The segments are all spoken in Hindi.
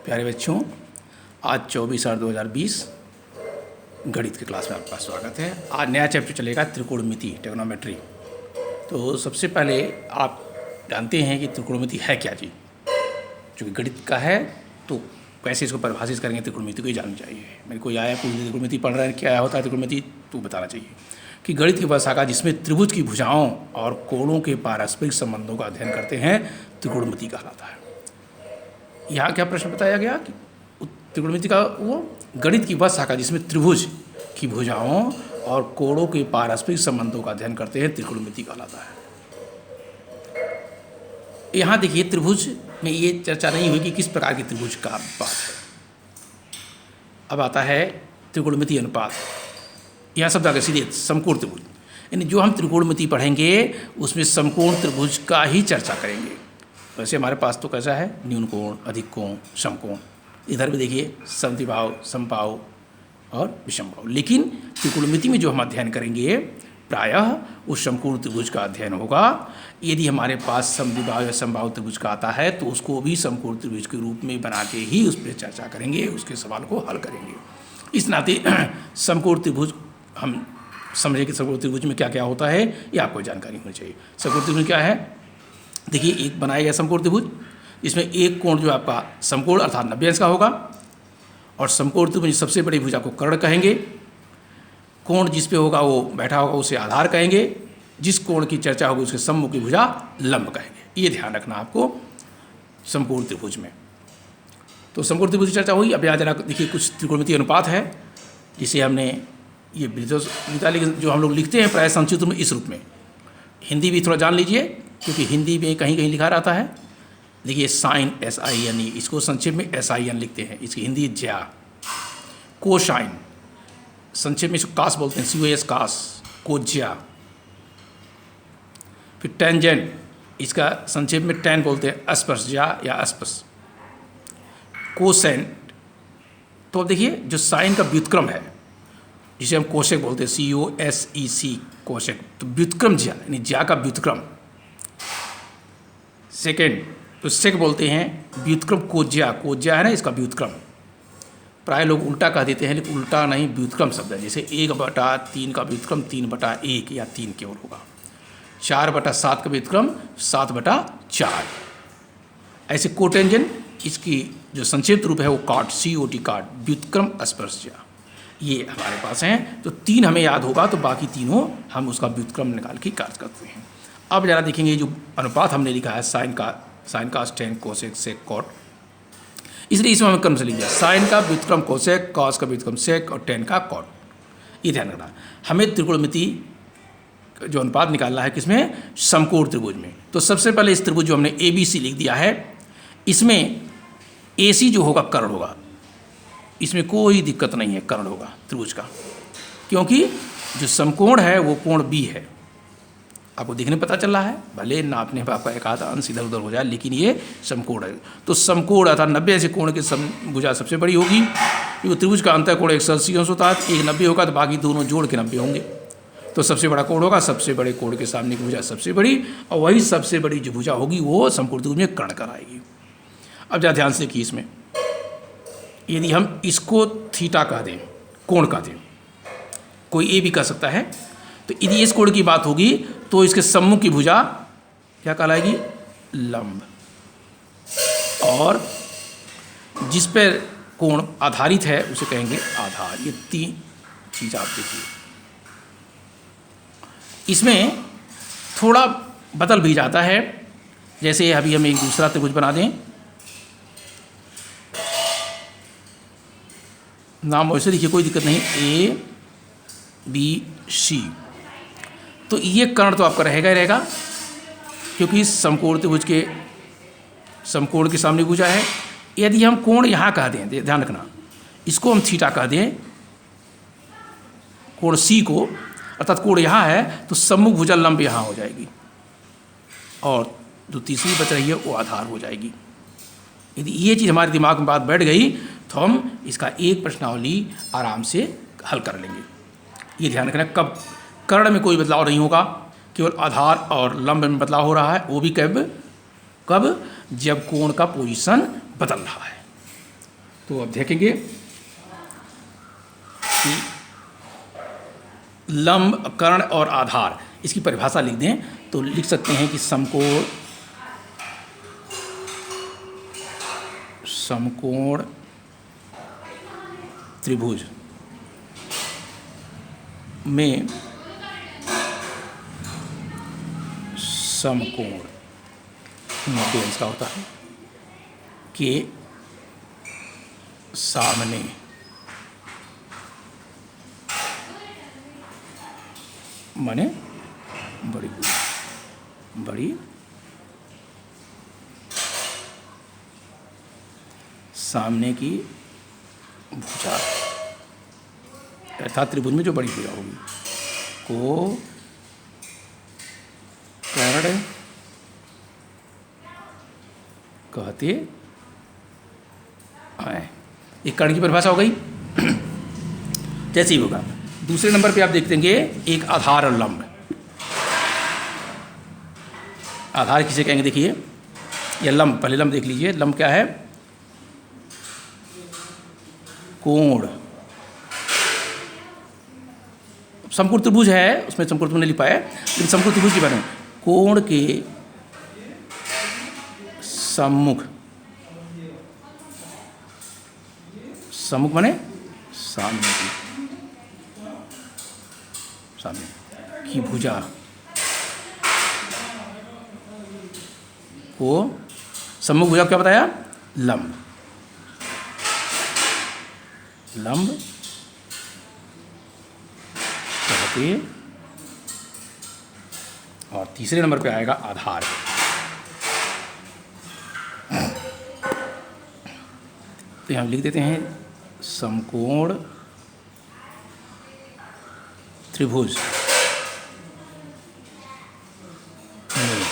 प्यारे बच्चों, आज 24/8/2020 गणित की क्लास में आपका स्वागत है। आज नया चैप्टर चलेगा त्रिकोणमिति, ट्रिग्नोमेट्री। तो सबसे पहले आप जानते हैं कि त्रिकोणमिति है क्या चीज़। चूँकि गणित का है तो कैसे इसको परिभाषित करेंगे, त्रिकोणमिति को ही जानना चाहिए। मेरे को आया कोई त्रिकोणमिति पढ़ रहा है, क्या होता है त्रिकोणमिति, तो बताना चाहिए कि गणित की वह शाखा जिसमें त्रिभुज की भुजाओं और कोणों के पारस्परिक संबंधों का अध्ययन करते हैं त्रिकोणमिति कहलाता है। यहाँ क्या प्रश्न बताया गया कि त्रिकोणमिति का वो गणित की वह शाखा जिसमें त्रिभुज की भुजाओं और कोणों के पारस्परिक संबंधों का अध्ययन करते हैं त्रिकोणमिति कहलाता है। यहाँ देखिए, त्रिभुज में ये चर्चा नहीं हुई कि किस प्रकार के त्रिभुज का बात है। अब आता है त्रिकोणमिति अनुपात। यहाँ शब्द आगे सीधे समकोण त्रिभुज, यानी जो हम त्रिकोणमिति पढ़ेंगे उसमें समकोण त्रिभुज का ही चर्चा करेंगे। वैसे हमारे पास तो कैसा है, न्यून कोण, अधिक कोण, समकोण। इधर भी देखिए समद्विबाहु, समबाहु और विषमबाहु। लेकिन त्रिकोणमिति में जो हम अध्ययन करेंगे प्रायः उस समकोण त्रिभुज का अध्ययन होगा। यदि हमारे पास समद्विबाहु या समबाहु त्रिभुज का आता है तो उसको भी समकोण त्रिभुज के रूप में बना के ही उस पर चर्चा करेंगे, उसके सवाल को हल करेंगे। इस नाते समकोण त्रिभुज हम समझे कि समकोण त्रिभुज में क्या क्या होता है, ये आपको जानकारी होनी चाहिए। समकोण त्रिभुज क्या है, देखिए एक बनाया गया समकोण त्रिभुज, इसमें एक कोण जो आपका समकोण अर्थात 90 अंश का होगा, और समकोण त्रिभुज सबसे बड़ी भुजा को कर्ण कहेंगे। कोण जिस पे होगा वो बैठा होगा उसे आधार कहेंगे। जिस कोण की चर्चा होगी उसके सम्मुख की भुजा लंब कहेंगे। ये ध्यान रखना आपको समकोण त्रिभुज में। तो समकोण त्रिभुज की चर्चा हुई। अब यहाँ जरा देखिए कुछ त्रिकोणमिति अनुपात है जिसे हमने ये गीता, लेकिन जो हम लोग लिखते हैं प्राय संक्षिप्त में इस रूप में। हिंदी भी थोड़ा जान लीजिए क्योंकि हिंदी में कहीं कहीं लिखा रहता है। देखिए साइन, SINE, इसको संक्षेप में SIN लिखते हैं। इसकी हिंदी ज्या। कोसाइन संक्षेप में इसको कास बोलते हैं, COS कास, कोज्या। फिर टेंजेंट, इसका संक्षेप में टैन बोलते हैं, अस्पर्शज्या या अस्पर्श। कोसेंट, तो अब देखिए जो साइन का व्युत्क्रम है जिसे हम कोशेक बोलते हैं, COSEC कोशेक, तो व्युत्क्रम ज्या यानी ज्या का व्युत्क्रम। सेकेंड तो सेक बोलते हैं व्युत्क्रम कोज्या, कोज्या है ना इसका व्युत्क्रम। प्राय लोग उल्टा कह देते हैं, लेकिन उल्टा नहीं, व्युत्क्रम शब्द है। जैसे 1/3 का व्युत्क्रम 3/1 या 3 केवल होगा। 4/7 का व्युत्क्रम 7/4। ऐसे कोटेंजेंट, इसकी जो संक्षिप्त रूप है वो काट, COT काट, व्युत्क्रम स्पर्शज्या। ये हमारे पास हैं। तो 3 हमें याद होगा तो बाकी तीनों हम उसका व्युत्क्रम निकाल के कार्य करते हैं। अब ज़रा देखेंगे जो अनुपात हमने लिखा है साइन का, टेन, कोसेक, सेक, कॉट, इसलिए इसमें हमें क्रम से लिखा साइन का व्युत्क्रम कोसेक, कॉस का व्युत्क्रम सेक और टेन का कॉट। ये ध्यान रखना। हमें त्रिकोणमिति जो अनुपात निकालना है किसमें, समकोण त्रिभुज में। तो सबसे पहले इस त्रिभुज जो हमने ABC लिख दिया है, इसमें AC जो होगा कर्ण होगा। इसमें कोई दिक्कत नहीं है, कर्ण होगा त्रिभुज का, क्योंकि जो समकोण है वो कोण B है। आपको देखने पता चल रहा है, भले नापने पर आपका एक आधा अंश इधर उधर हो जाए, लेकिन ये समकोण है। तो समकोण अर्थात 90 अंश कोण की भुजा सबसे बड़ी होगी, क्योंकि त्रिभुज का अंतर कोण 180 अंश होता है। एक 90 होगा तो बाकी दोनों जोड़ के 90 होंगे। तो सबसे बड़ा कोण होगा, सबसे बड़े कोण के सामने की भुजा सबसे बड़ी, और वही सबसे बड़ी जो भुजा होगी वो समकोण त्रिभुज में कर्ण कराएगी। अब जरा ध्यान से देखिए, इसमें यदि हम इसको थीटा कह दें, कोण कह दें, कोई ए भी कह सकता है, तो यदि इस कोण की बात होगी तो इसके सम्मुख की भुजा क्या कहलाएगी, लंब। और जिस पर कोण आधारित है उसे कहेंगे आधार। ये 3 चीज आप देखिए। इसमें थोड़ा बदल भी जाता है। जैसे अभी हम एक दूसरा त्रिभुज बना दें, नाम वैसे देखिए, कोई दिक्कत नहीं, ABC। तो ये कर्ण तो आपका रहेगा ही रहेगा, क्योंकि समकोण त्रिभुज के समकोण के सामने भुजा है। यदि हम कोण यहाँ कह दें, ध्यान रखना, इसको हम थीटा कह दें, कोण C को, अर्थात कोण यहाँ है तो सम्मुख भुजा लंब यहाँ हो जाएगी, और जो तीसरी बच रही है वो आधार हो जाएगी। यदि ये चीज़ हमारे दिमाग में बात बैठ गई तो हम इसका एक प्रश्नावली आराम से हल कर लेंगे। ये ध्यान रखना, कब कर्ण में कोई बदलाव नहीं होगा, केवल आधार और लंब में बदलाव हो रहा है। वो भी कब, जब कोण का पोजीशन बदल रहा है। तो अब देखेंगे कि लंब, कर्ण और आधार, इसकी परिभाषा लिख दें तो लिख सकते हैं कि समकोण त्रिभुज में समकोण का होता है के सामने माने बड़ी सामने की भुजा, अर्थात त्रिभुज में जो बड़ी भुजा होगी को कर्ण कहते हैं। एक कर्ण की परिभाषा हो गई। जैसे ही होगा दूसरे नंबर पे आप देख देंगे एक आधार और लंब। आधार किसे कहेंगे देखिए, या लंब, पहले लंब देख लीजिए। लंब क्या है? कोण। समकोण त्रिभुज है, उसमें समकोण त्रिभुज नहीं लिख पाया, लेकिन समकोण त्रिभुज की बात है, कोण के सम्मुख, सम्मुख माने सामने की भुजा को, सम्मुख भुजा क्या बताया? लंब। लंब कहते, और तीसरे नंबर पे आएगा आधार। तो यहाँ लिख देते हैं समकोण त्रिभुज में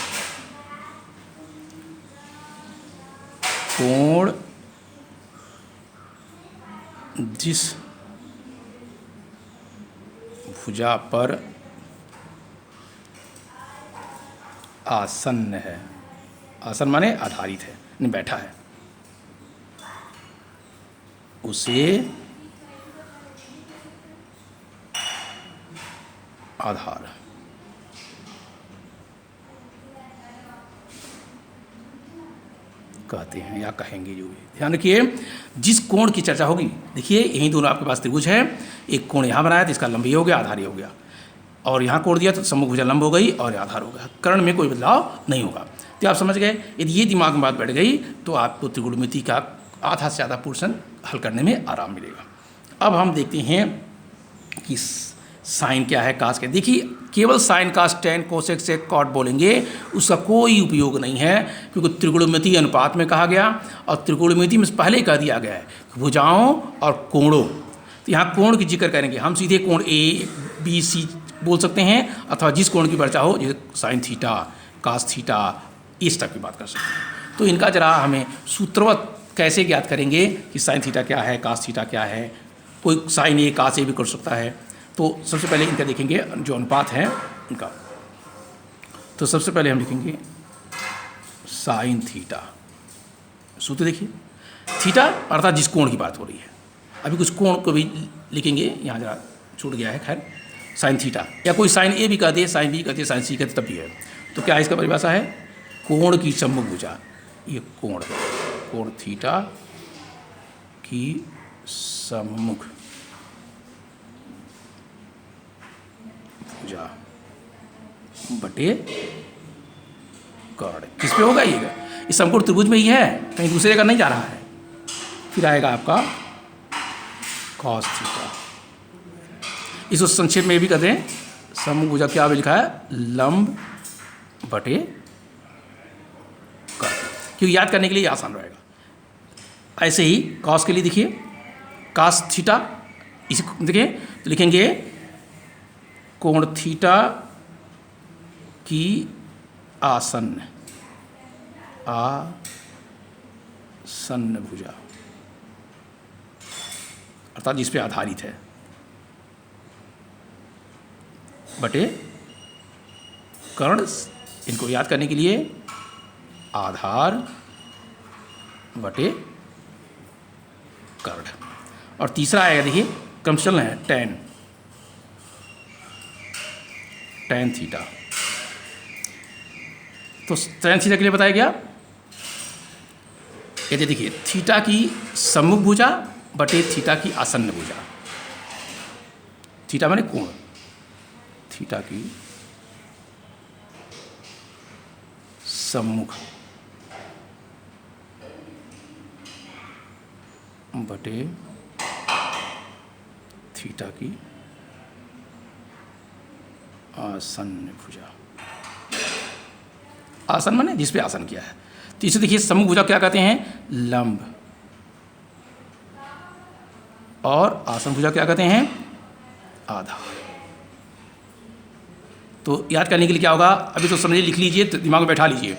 कोण जिस भुजा पर आसन्न है, आसन माने आधारित है, नहीं बैठा है, उसे आधार कहते हैं या कहेंगे। जो भी ध्यान रखिए, जिस कोण की चर्चा होगी, देखिए यही दोनों आपके पास त्रिभुज है, एक कोण यहाँ बनाया तो इसका लंब ये हो गया, आधार ये हो गया, और यहाँ कोण दिया तो सम्मुख भुजा लंब हो गई और आधार हो गया। कर्ण में कोई बदलाव नहीं होगा। तो आप समझ गए। यदि ये दिमाग में बात बैठ गई तो आपको त्रिकोणमिति का आधा से ज़्यादा पोर्शन हल करने में आराम मिलेगा। अब हम देखते हैं कि साइन क्या है, कास क्या है। देखिए केवल साइन कास टेन कोसेक सेक कॉट बोलेंगे उसका कोई उपयोग नहीं है, क्योंकि त्रिकोणमिति अनुपात में कहा गया और त्रिकोणमिति में पहले कह दिया गया है भुजाओं और कोणों। तो यहाँ कोण की जिक्र करेंगे हम, सीधे कोण ए बी सी बोल सकते हैं, अथवा जिस कोण की चर्चा हो, जैसे साइन थीटा, कास थीटा, इस टाइप की बात कर सकते हैं। तो इनका जरा हमें सूत्रवत कैसे ज्ञात करेंगे कि साइन थीटा क्या है, कास थीटा क्या है। कोई साइन ए कास ए भी कर सकता है। तो सबसे पहले इनका देखेंगे जो अनुपात है इनका। तो सबसे पहले हम लिखेंगे साइन थीटा। सूत्र देखिए, थीटा अर्थात जिस कोण की बात हो रही है। अभी कुछ कोण को भी लिखेंगे, यहाँ जरा छूट गया है, खैर साइन थीटा, या कोई साइन ए भी कह दे, साइन बी कह दे, साइन सी कह दे, तब भी है। तो क्या इसका परिभाषा है? कोण की सम्मुख भुजा, ये कोण, कोण थीटा की सम्मुख भुजा बटे कर्ण। किस पे होगा ये? इस समकोण त्रिभुज में ही है, कहीं दूसरे का नहीं जा रहा है। फिर आएगा आपका कॉस थीटा। इसको संक्षेप में भी कहते हैं सम्मुख भुजा, क्या भी लिखा है? लंब बटे कर्ण, क्योंकि याद करने के लिए आसान रहेगा। ऐसे ही कॉस के लिए देखिए कास थीटा, इसी देखिए तो लिखेंगे कोण थीटा की आसन्न, आसन्न भुजा अर्थात जिस पे आधारित है, बटे कर्ण। इनको याद करने के लिए आधार बटे कर्ण। और तीसरा आएगा, देखिए क्रम चल रहे हैं, टेन थीटा। तो टेन थीटा के लिए बताया गया, कहते देखिए थीटा की सम्मुख भुजा बटे थीटा की आसन्न भुजा। थीटा माने कोण, थीटा की सम्मुख बटे थीटा की आसन्न भुजा। आसन माने जिस पे आसन किया है। तो इसे देखिए सम्मुख भुजा क्या कहते हैं, लंब, और आसन भुजा क्या कहते हैं, आधार। तो याद करने के लिए क्या होगा, अभी तो समझिए, लिख लीजिए, तो दिमाग में बैठा लीजिए।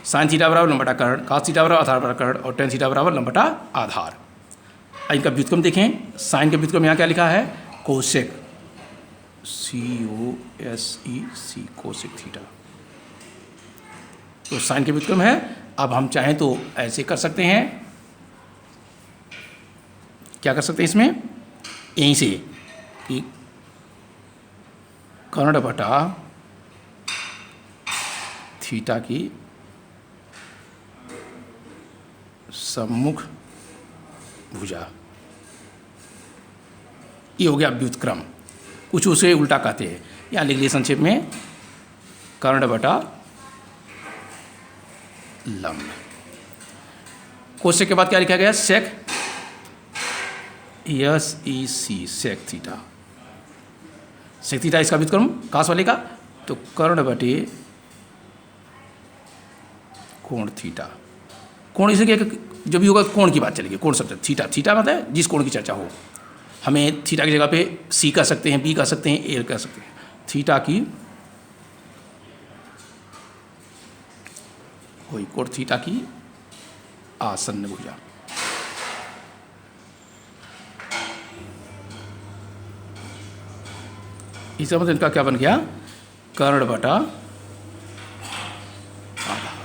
साइन थीटा बराबर लंब बटा कर्ण, कॉस थीटा बराबर आधार बटा कर्ण, और टेन थीटा बराबर लंब बटा आधार। इनका व्युत्क्रम देखें, साइन का व्युत्क्रम यहाँ क्या लिखा है, कोसेक, COSEC, कोसेक थीटा। तो साइन के व्युत्क्रम है। अब हम चाहें तो ऐसे कर सकते हैं, क्या कर सकते हैं इसमें, यहीं से कि कर्ण बटा थीटा की सम्मुख भुजा, ये हो गया व्युत्क्रम। कुछ उसे उल्टा कहते हैं, यहाँ लिख लिए संक्षेप में, कर्ण बटा लंब। कोसेक के बाद क्या लिखा गया, sec, SEC, sec theta. Sec theta इसका व्युत्क्रम कास वाले का, तो कर्ण बटे कोण थीटा। कोण इसे क्या, जो भी होगा कोण की बात चलेगी, कोण शब्द, थीटा, थीटा मतलब जिस कोण की चर्चा हो। हमें थीटा की जगह पे C कह सकते हैं, B कह सकते हैं, A कह सकते हैं। थीटा की कोई कोण थीटा की आसन्न भुजा। इसका मतलब इनका क्या बन गया, कर्ण बटा आधार,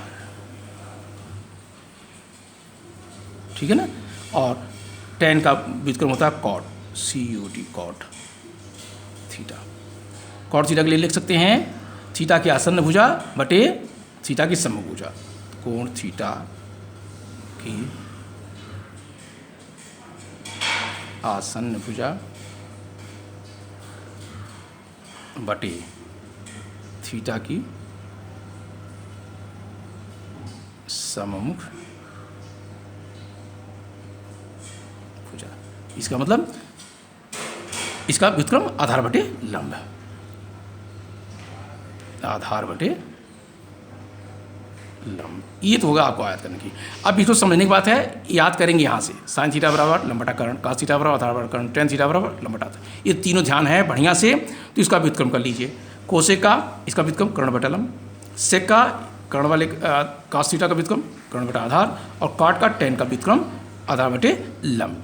ठीक है ना। और टेन का व्युत्क्रम होता है cot, COT, cot theta. Cot theta के लिए लिख सकते हैं थीटा की आसन्न भुजा बटे थीटा की सम्मुख भुजा। कोण थीटा की आसन्न भुजा बटे थीटा की सम्मुख भुजा। इसका मतलब, इसका व्युत्क्रम आधार बटे लंब, आधार बटे लंब। ये तो होगा आपको याद करने की। अब इसको समझने की बात है, याद करेंगे यहाँ से, साइन थीटा बराबर लंब बटा कर्ण, कॉस थीटा बराबर आधार बटा कर्ण, टेन थीटा बराबर लंब बटा आधार। ये तीनों ध्यान है बढ़िया से, तो इसका व्युत्क्रम कर लीजिए। कोसेक का इसका व्युत्क्रम कर्ण बटा लंब, सेक का कर्ण वाले कॉस थीटा का व्युत्क्रम कर्ण बटा आधार, और कॉट का टेन का व्युत्क्रम आधार बटे लंब।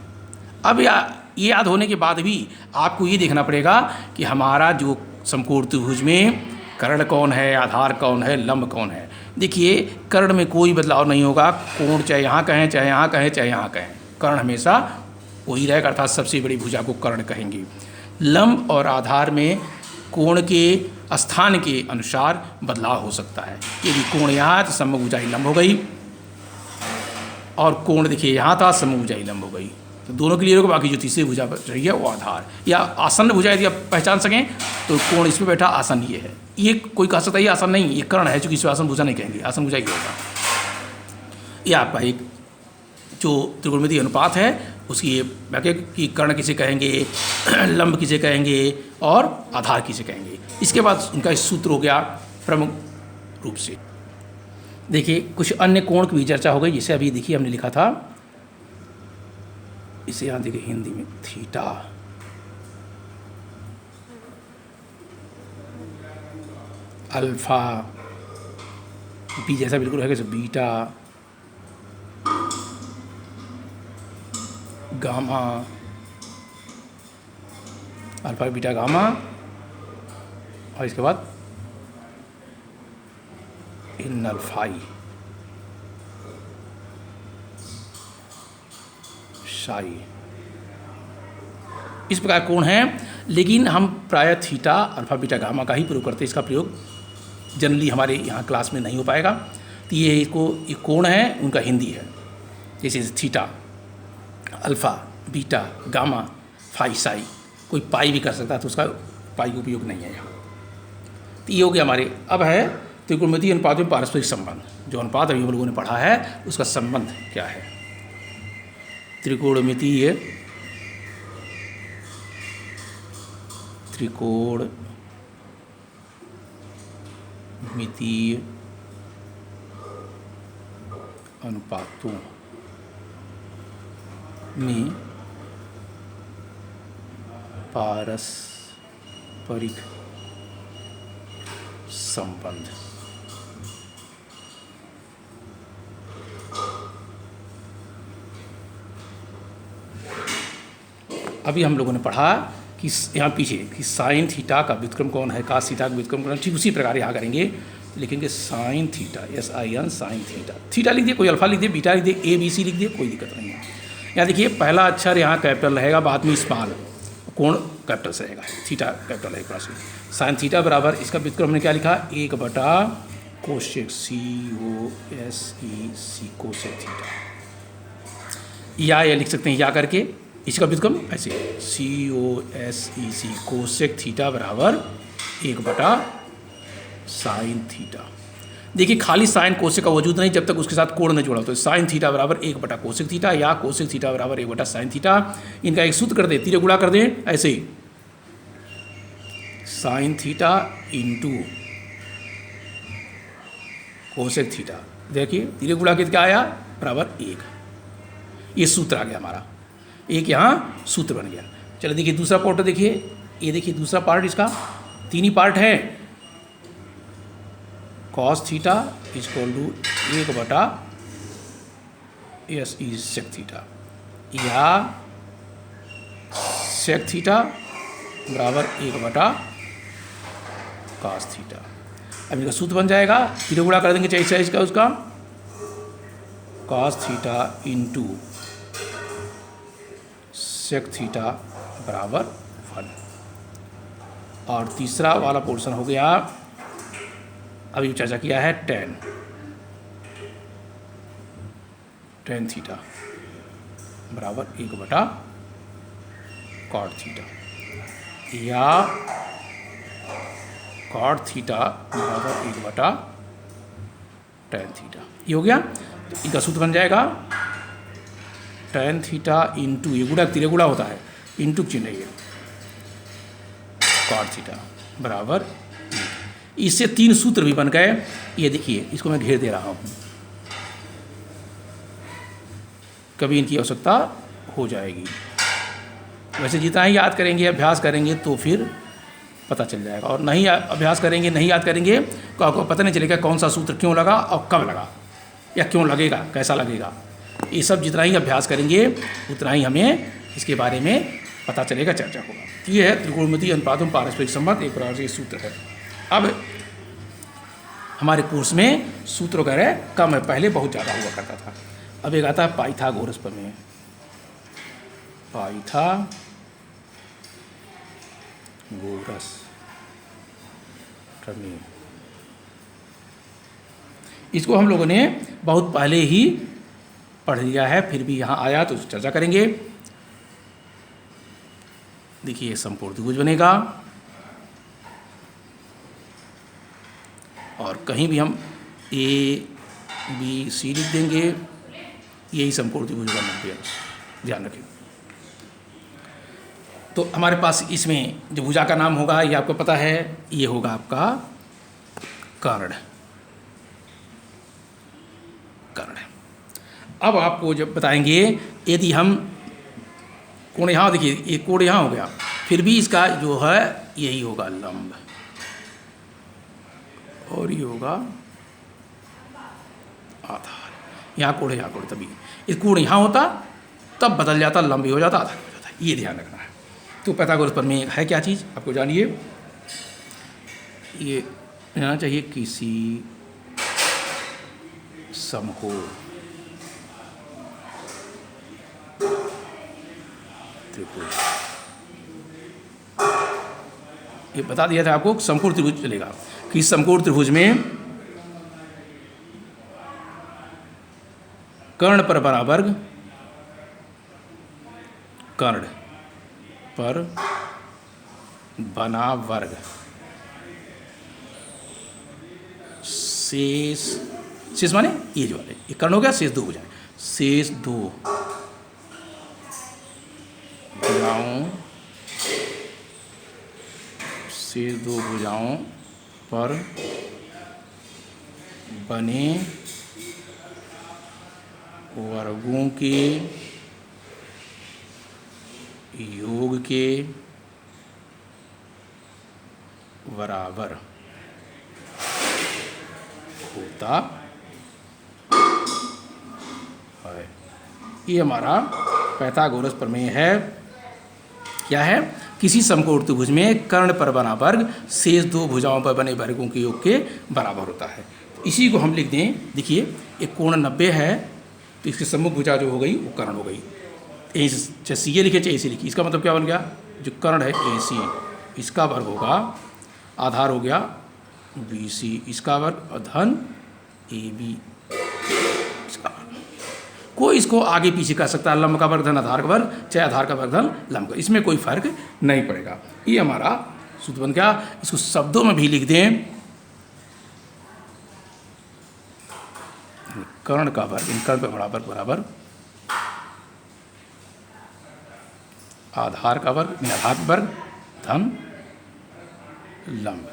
अब ये याद होने के बाद भी आपको ये देखना पड़ेगा कि हमारा जो समकोण त्रिभुज में कर्ण कौन है, आधार कौन है, लंब कौन है। देखिए कर्ण में कोई बदलाव नहीं होगा, कोण चाहे यहाँ कहें, चाहे यहाँ कहें, चाहे यहाँ कहें, कर्ण हमेशा वही रहेगा, अर्थात सबसे बड़ी भुजा को कर्ण कहेंगे। लंब और आधार में कोण के स्थान के अनुसार बदलाव हो सकता है। यदि कोण यहाँ है तो सम्मुख भुजा ही लंब हो गई, और कोण देखिए यहाँ था, सम्मुख भुजा ही लंब हो गई। तो दोनों क्लियर होगा। बाकी जो तीसरी भुजा रही है वो आधार या आसन्न भुजा, यदि आप पहचान सकें तो कोण इसमें बैठा, आसन ये है। ये कोई कह सकता है ये आसन नहीं, ये कर्ण है, चूँकि इसमें आसन भुजा नहीं कहेंगे, आसन भुजा ही होगा। ये आपका एक जो त्रिकोणमितीय अनुपात है उसकी ये व्याख्या कि कर्ण किसे कहेंगे, लंब किसे कहेंगे, और आधार किसे कहेंगे। इसके बाद उनका इस सूत्र हो गया प्रमुख रूप से। देखिए कुछ अन्य कोण की भी चर्चा हो गई, जिसे अभी देखिए हमने लिखा था, इसे यहाँ देखिए हिंदी में थीटा, अल्फा, बी जैसा बिल्कुल है, कैसे beta, gamma, alpha beta gamma, और इसके बाद इन अल्फाई साई। इस प्रकार कोण है, लेकिन हम प्रायः थीटा अल्फा बीटा गामा का ही प्रयोग करते हैं। इसका प्रयोग जनरली हमारे यहाँ क्लास में नहीं हो पाएगा। तो ये कोण है उनका हिंदी है, जैसे theta, alpha, beta, gamma, phi, psi. कोई पाई भी कर सकता है, तो उसका पाई का उपयोग नहीं है यहाँ। तो ये हो गया हमारे। अब है त्रिकोणमितीय अनुपातों में पारस्परिक संबंध। जो अनुपात अभी हम लोगों ने पढ़ा है उसका संबंध क्या है। त्रिकोणमितीय अनुपातों में पारस्परिक संबंध। अभी हम लोगों ने पढ़ा कि यहाँ पीछे कि साइन थीटा का व्युत्क्रम कौन है, कास थीटा का व्युत्क्रम कौन है। ठीक उसी प्रकार यहाँ करेंगे, लिखेंगे sine theta, SIN sine theta. Theta लिख दिए, कोई अल्फा लिख दिए, बीटा लिख दिए, ABC लिख दिए, कोई दिक्कत नहीं है। यहाँ देखिए पहला अक्षर यहाँ कैपिटल रहेगा, बाद में स्मॉल, कोण कैपिटल से रहेगा, थीटा कैपिटल है प्लस। साइन थीटा बराबर इसका व्युत्क्रम हमने क्या लिखा, 1 कोसेक COSEC कोसेक थीटा। या लिख सकते हैं या करके, इसका व्युत्क्रम ऐसे COSEC कोसेक थीटा बराबर 1 साइन थीटा। देखिए खाली साइन कोसेक का वजूद नहीं जब तक उसके साथ कोण नहीं जोड़ा। तो साइन थीटा बराबर 1 कोसेक थीटा या कोसेक थीटा बराबर 1 साइन थीटा। इनका एक सूत्र कर दें, तीरे गुणा कर दें ऐसे ही, sine theta into cosec theta. देखिए तीरे गुणा के क्या आया, बराबर 1। ये सूत्र आ गया हमारा, एक यहाँ सूत्र बन गया। चलो देखिए दूसरा पार्ट देखिए, ये देखिए दूसरा पार्ट, इसका 3 ही पार्ट है। Cos theta equal to 1 SE sec theta या सेक थीटा बराबर 1 कॉस थीटा। अब इनका सूत्र बन जाएगा, तीनों गुणा कर देंगे चाहे इसका उसका, cos theta into sec theta बराबर 1। और तीसरा वाला पोर्शन हो गया, अभी चर्चा किया है, टेन थीटा बराबर 1 कॉट थीटा या कॉट थीटा बराबर 1 टेन थीटा। ये हो गया। तो इनका सूत्र बन जाएगा टेन थीटा इंटू, ये गुणा तिरे गुणा होता है, इंटू चिन्ह है, कॉट थीटा बराबर। इससे 3 सूत्र भी बन गए। ये देखिए इसको मैं घेर दे रहा हूँ, कभी इनकी आवश्यकता हो जाएगी। वैसे जितना ही याद करेंगे, अभ्यास करेंगे तो फिर पता चल जाएगा, और नहीं अभ्यास करेंगे, नहीं याद करेंगे तो आपको पता नहीं चलेगा कौन सा सूत्र क्यों लगा और कब लगा, या क्यों लगेगा, कैसा लगेगा। ये सब जितना ही अभ्यास करेंगे उतना ही हमें इसके बारे में पता चलेगा, चर्चा होगा। तो ये है त्रिकोणमितीय अनुपातों में पारस्परिक संबंध, एक प्रकार से सूत्र है। अब हमारे कोर्स में सूत्र वगैरह कम है, पहले बहुत ज़्यादा हुआ करता था। अब एक आता है पाइथागोरस प्रमेय। पाइथागोरस प्रमेय, इसको हम लोगों ने बहुत पहले ही पढ़ लिया है, फिर भी यहाँ आया तो चर्चा करेंगे। देखिए समकोण त्रिभुज बनेगा, और कहीं भी हम ABC लिख देंगे, यही समकोण त्रिभुज बनना, ध्यान रखें। तो हमारे पास इसमें जो भुजा का नाम होगा ये आपको पता है, ये होगा आपका कर्ण। अब आपको जब बताएंगे, यदि हम कोण यहाँ, देखिए ये कोण यहाँ हो गया, फिर भी इसका जो है यही होगा लंब, और ये होगा आधार। यहाँ कोण है, यहाँ कोण, तभी ये कोण यहाँ होता तब बदल जाता, लंब हो जाता, आधार हो जाता, ये ध्यान रखना है। तो पाइथागोरस प्रमेय है क्या चीज़ आपको जानिए। ये रहना चाहिए किसी समकोण त्रिभुज ये बता दिया था आपको, समकोण त्रिभुज चलेगा कि समकोण त्रिभुज में कर्ण पर बना वर्ग, कर्ण पर बना वर्ग, शेष, शेष माने ये जो वाले, ये कर्ण हो गया, शेष दो भुजाएं, शेष दो भुजाओं, शेष दो भुजाओं पर बने वर्गों के योग के बराबर होता है। ये हमारा पाइथागोरस प्रमेय है। क्या है? किसी समकोण त्रिभुज में कर्ण पर बना वर्ग शेष दो भुजाओं पर बने वर्गों के योग के बराबर होता है। तो इसी को हम लिख दें, देखिए एक कोण 90 है, तो इसकी सम्मुख भुजा जो हो गई वो कर्ण हो गई। चाहे सी ए लिखे चाहे ए सी लिखिए, इसका मतलब क्या बन गया, जो कर्ण है ए सी, इसका वर्ग होगा, आधार हो गया बी सी, इसका वर्ग धन ए बी, इसका वर्ग। कोई इसको आगे पीछे कर सकता है, लंब का वर्ग धन आधार का वर्ग, चाहे आधार का वर्ग धन लंब का, इसमें कोई फर्क नहीं पड़ेगा। ये हमारा सूत्र बन गया। इसको शब्दों में भी लिख दें, कर्ण का वर्ग, इन कर्ण पर बराबर बराबर आधार का वर्ग, आधार वर्ग धन लंब।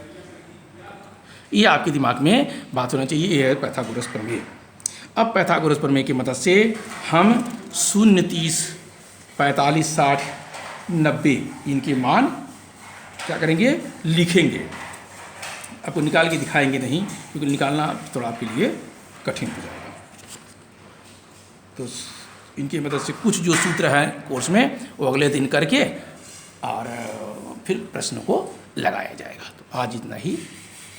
ये आपके दिमाग में बात होना चाहिए। ये है पाइथागोरस प्रमेय। अब पाइथागोरस प्रमेय की मदद से हम 0, 30, 45, 60, 90 इनके मान क्या करेंगे, लिखेंगे। आपको निकाल के दिखाएंगे नहीं, क्योंकि निकालना थोड़ा आपके लिए कठिन हो जाएगा। तो इनकी मदद से कुछ जो सूत्र हैं कोर्स में वो अगले दिन करके और फिर प्रश्न को लगाया जाएगा। तो आज इतना ही।